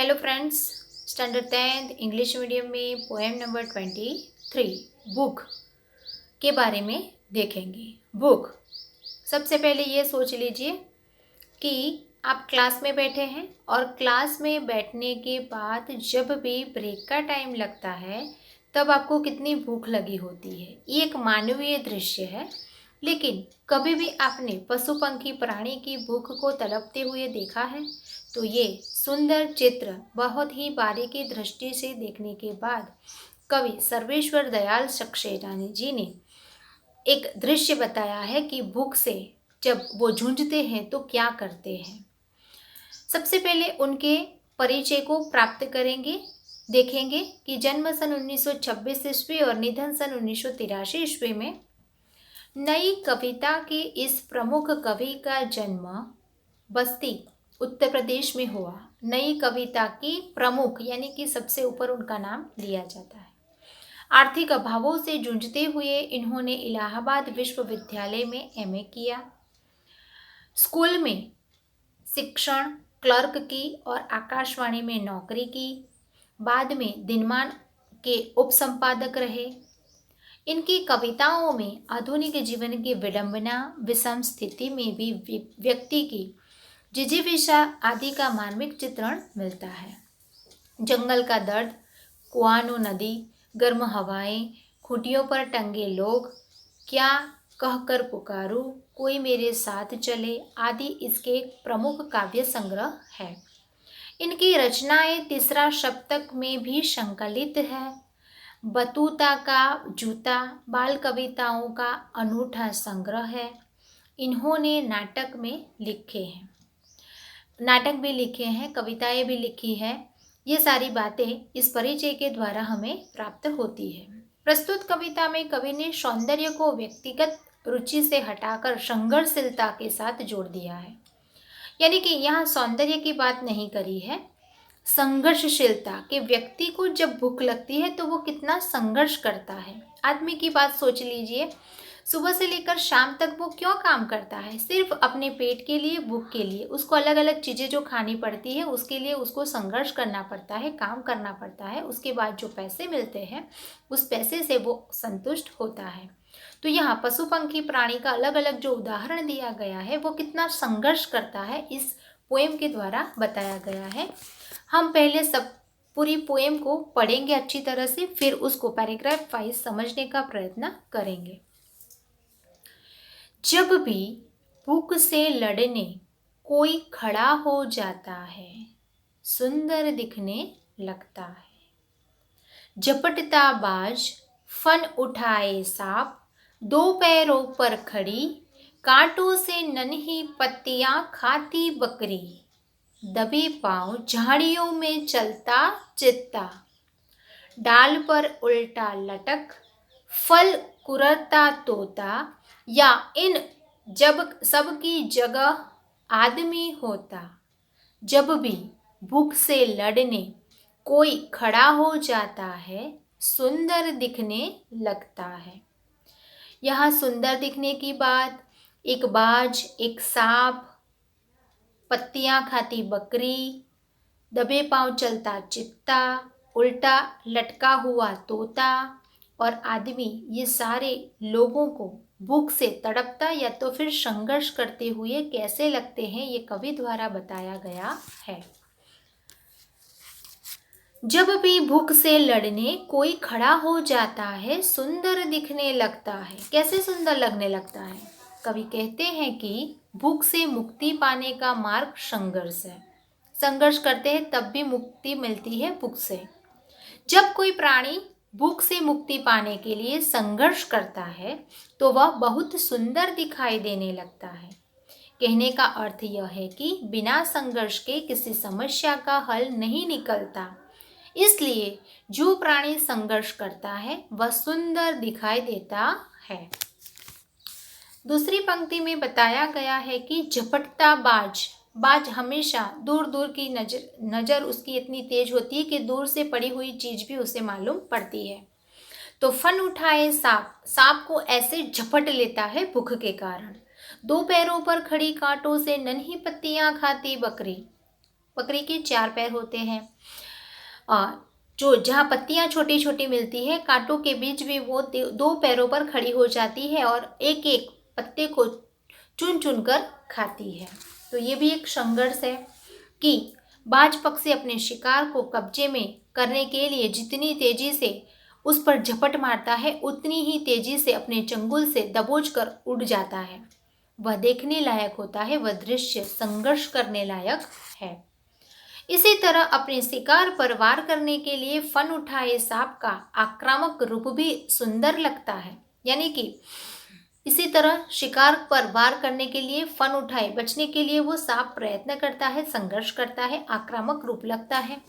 Hello friends, standard 10th English medium में poem number 23 book के बारे में देखेंगे। बुक, सबसे पहले ये सोच लीजिए कि आप क्लास में बैठे हैं और क्लास में बैठने के बाद जब भी ब्रेक का टाइम लगता है तब आपको कितनी भूख लगी होती है। ये एक मानवीय दृश्य है, लेकिन कभी भी आपने पशु पंखी प्राणी की भूख को तड़पते हुए देखा है? तो ये सुंदर चित्र बहुत ही बारीकी दृष्टि से देखने के बाद कवि सर्वेश्वर दयाल सक्सेना जी ने एक दृश्य बताया है कि भूख से जब वो जूझते हैं तो क्या करते हैं। सबसे पहले उनके परिचय को प्राप्त करेंगे। देखेंगे कि जन्म सन 1926 ईस्वी और निधन सन 1983 ईस्वी में। नई कविता के इस प्रमुख कवि का जन्म बस्ती उत्तर प्रदेश में हुआ। नई कविता की प्रमुख यानी कि सबसे ऊपर उनका नाम लिया जाता है। आर्थिक अभावों से जूझते हुए इन्होंने इलाहाबाद विश्वविद्यालय में एमए किया। स्कूल में शिक्षण क्लर्क की और आकाशवाणी में नौकरी की। बाद में दिनमान के उपसंपादक रहे। इनकी कविताओं में आधुनिक जीवन की विडंबना, विषम स्थिति में भी व्यक्ति की जिजीविषा आदि का मार्मिक चित्रण मिलता है। जंगल का दर्द, कुआनो नदी, गर्म हवाएं, खूंटियों पर टंगे लोग, क्या कहकर पुकारूं, कोई मेरे साथ चले आदि इसके प्रमुख काव्य संग्रह है। इनकी रचनाएं तीसरा शतक में भी संकलित है। बतूता का जूता बाल कविताओं का अनूठा संग्रह है। इन्होंने नाटक भी लिखे हैं, कविताएं भी लिखी है। ये सारी बातें इस परिचय के द्वारा हमें प्राप्त होती है। प्रस्तुत कविता में कवि ने सौंदर्य को व्यक्तिगत रुचि से हटाकर संघर्षशीलता के साथ जोड़ दिया है। यानी कि यहाँ सौंदर्य की बात नहीं करी है, संघर्षशीलता के व्यक्ति को जब भूख लगती है तो वो कितना संघर्ष करता है। आदमी की बात सोच लीजिए, सुबह से लेकर शाम तक वो क्यों काम करता है? सिर्फ अपने पेट के लिए, भूख के लिए। उसको अलग अलग चीज़ें जो खानी पड़ती है उसके लिए उसको संघर्ष करना पड़ता है, काम करना पड़ता है। उसके बाद जो पैसे मिलते हैं उस पैसे से वो संतुष्ट होता है। तो यहाँ पशु पंखी प्राणी का अलग अलग जो उदाहरण दिया गया है वो कितना संघर्ष करता है इस पोएम के द्वारा बताया गया है। हम पहले सब पूरी पोएम को पढ़ेंगे अच्छी तरह से, फिर उसको पैराग्राफ वाइज समझने का प्रयत्न करेंगे। जब भी भूख से लड़ने कोई खड़ा हो जाता है, सुंदर दिखने लगता है। झपटता बाज, फन उठाए सांप, दो पैरों पर खड़ी, कांटों से नन्ही पत्तियां खाती बकरी, दबे पांव झाड़ियों में चलता चित्ता, डाल पर उल्टा लटक, फल कुरता तोता, या इन जब सबकी जगह आदमी होता। जब भी भूख से लड़ने कोई खड़ा हो जाता है, सुंदर दिखने लगता है। यहाँ सुंदर दिखने की बात, एक बाज, एक सांप, पत्तियां खाती बकरी, दबे पांव चलता चित्ता, उल्टा लटका हुआ तोता और आदमी, ये सारे लोगों को भूख से तड़पता या तो फिर संघर्ष करते हुए कैसे लगते हैं, ये कवि द्वारा बताया गया है। जब भी भूख से लड़ने कोई खड़ा हो जाता है, सुंदर दिखने लगता है। कैसे सुंदर लगने लगता है? कवि कहते हैं कि भूख से मुक्ति पाने का मार्ग संघर्ष है। संघर्ष करते हैं तब भी मुक्ति मिलती है भूख से। जब कोई प्राणी भूख से मुक्ति पाने के लिए संघर्ष करता है तो वह बहुत सुंदर दिखाई देने लगता है। कहने का अर्थ यह है कि बिना संघर्ष के किसी समस्या का हल नहीं निकलता। इसलिए जो प्राणी संघर्ष करता है वह सुंदर दिखाई देता है। दूसरी पंक्ति में बताया गया है कि झपटता बाज हमेशा दूर दूर की नज़र उसकी इतनी तेज होती है कि दूर से पड़ी हुई चीज़ भी उसे मालूम पड़ती है। तो फन उठाए सांप को ऐसे झपट लेता है भूख के कारण। दो पैरों पर खड़ी कांटों से नन्ही पत्तियां खाती बकरी, बकरी के 4 पैर होते हैं। जो जहाँ पत्तियाँ छोटी छोटी मिलती है, कांटों के बीच भी वो 2 पैरों पर खड़ी हो जाती है और एक एक पत्ते को चुन चुन कर खाती है। तो ये भी एक संघर्ष है कि बाज पक्षी अपने शिकार को कब्जे में करने के लिए जितनी तेजी से उस पर झपट मारता है, उतनी ही तेजी से अपने चंगुल से दबोच कर उड़ जाता है। वह देखने लायक होता है, वह दृश्य संघर्ष करने लायक है। इसी तरह अपने शिकार पर वार करने के लिए फन उठाए सांप का आक्रामक रूप भी सुंदर लगता है। यानी कि इसी तरह शिकार पर वार करने के लिए फन उठाए बचने के लिए वो सांप प्रयत्न करता है, संघर्ष करता है, आक्रामक रूप लगता है।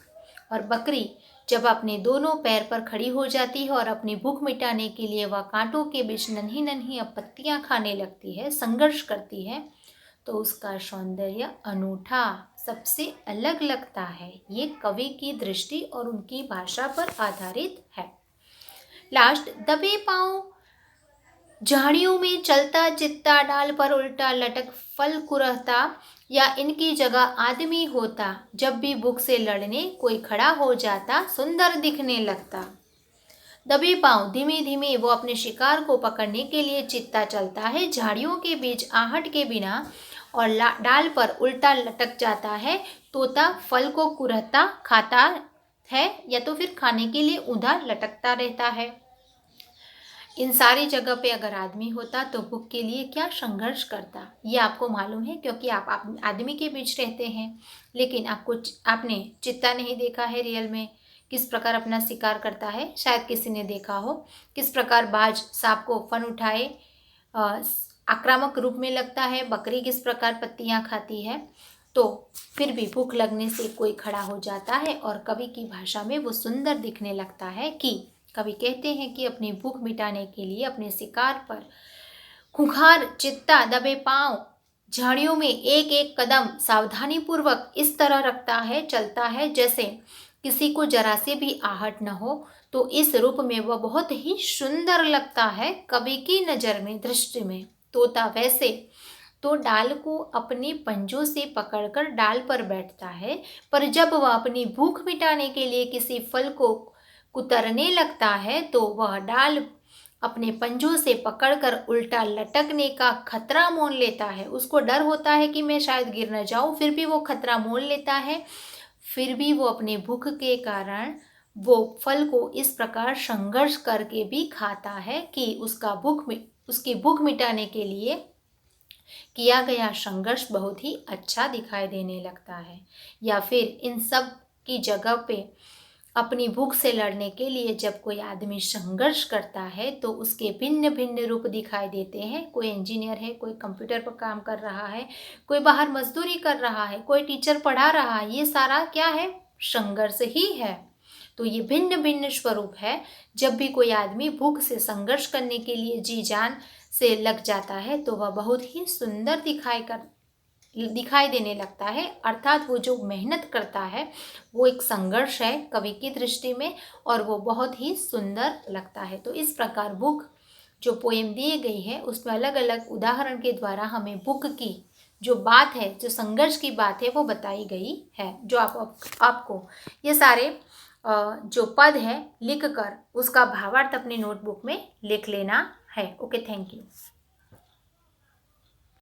और बकरी जब अपने दोनों पैर पर खड़ी हो जाती है और अपनी भूख मिटाने के लिए वह कांटों के बीच नन्ही नन्ही पत्तियां खाने लगती है, संघर्ष करती है, तो उसका सौंदर्य अनूठा, सबसे अलग लगता है। ये कवि की दृष्टि और उनकी भाषा पर आधारित है। लास्ट, दबे पांव झाड़ियों में चलता चित्ता, डाल पर उल्टा लटक फल कुरहता, या इनकी जगह आदमी होता, जब भी भूख से लड़ने कोई खड़ा हो जाता, सुंदर दिखने लगता। दबे पांव, धीमे धीमे वो अपने शिकार को पकड़ने के लिए चित्ता चलता है, झाड़ियों के बीच आहट के बिना, और डाल पर उल्टा लटक जाता है। तोता फल को कुरहता खाता है या तो फिर खाने के लिए ऊंधा लटकता रहता है। इन सारी जगह पे अगर आदमी होता तो भूख के लिए क्या संघर्ष करता, ये आपको मालूम है क्योंकि आप आदमी के बीच रहते हैं। लेकिन आपने चित्ता नहीं देखा है रियल में किस प्रकार अपना शिकार करता है। शायद किसी ने देखा हो किस प्रकार बाज सांप को फन उठाए आक्रामक रूप में लगता है, बकरी किस प्रकार पत्तियां खाती है। तो फिर भी भूख लगने से कोई खड़ा हो जाता है और कवि की भाषा में वो सुंदर दिखने लगता है कि कवि कहते हैं कि अपनी भूख मिटाने के लिए अपने शिकार पर खूंखार चित्ता, दबे पांव झाड़ियों में एक एक कदम सावधानी पूर्वक इस तरह रखता है, चलता है जैसे किसी को जरा से भी आहट न हो। तो इस रूप में वह बहुत ही सुंदर लगता है कवि की नज़र में, दृष्टि में। तोता वैसे तो डाल को अपने पंजों से पकड़कर डाल पर बैठता है, पर जब वह अपनी भूख मिटाने के लिए किसी फल को कुतरने लगता है तो वह डाल अपने पंजों से पकड़कर उल्टा लटकने का खतरा मोल लेता है। उसको डर होता है कि मैं शायद गिर न जाऊं, फिर भी वो खतरा मोल लेता है। फिर भी वो अपने भूख के कारण वो फल को इस प्रकार संघर्ष करके भी खाता है कि उसकी भूख मिटाने के लिए किया गया संघर्ष बहुत ही अच्छा दिखाई देने लगता है। या फिर इन सब की जगह पे अपनी भूख से लड़ने के लिए जब कोई आदमी संघर्ष करता है तो उसके भिन्न भिन्न रूप दिखाई देते हैं। कोई इंजीनियर है, कोई कंप्यूटर पर काम कर रहा है, कोई बाहर मजदूरी कर रहा है, कोई टीचर पढ़ा रहा है। ये सारा क्या है? संघर्ष ही है। तो ये भिन्न भिन्न स्वरूप है। जब भी कोई आदमी भूख से संघर्ष करने के लिए जी जान से लग जाता है तो वह बहुत ही सुंदर दिखाई देने लगता है। अर्थात वो जो मेहनत करता है वो एक संघर्ष है कवि की दृष्टि में, और वो बहुत ही सुंदर लगता है। तो इस प्रकार बुक जो पोएम दी गई है उसमें अलग अलग उदाहरण के द्वारा हमें बुक की जो बात है, जो संघर्ष की बात है वो बताई गई है। जो आपको ये सारे जो पद है लिख कर उसका भावार्थ अपनी नोटबुक में लिख लेना है। Okay, thank you.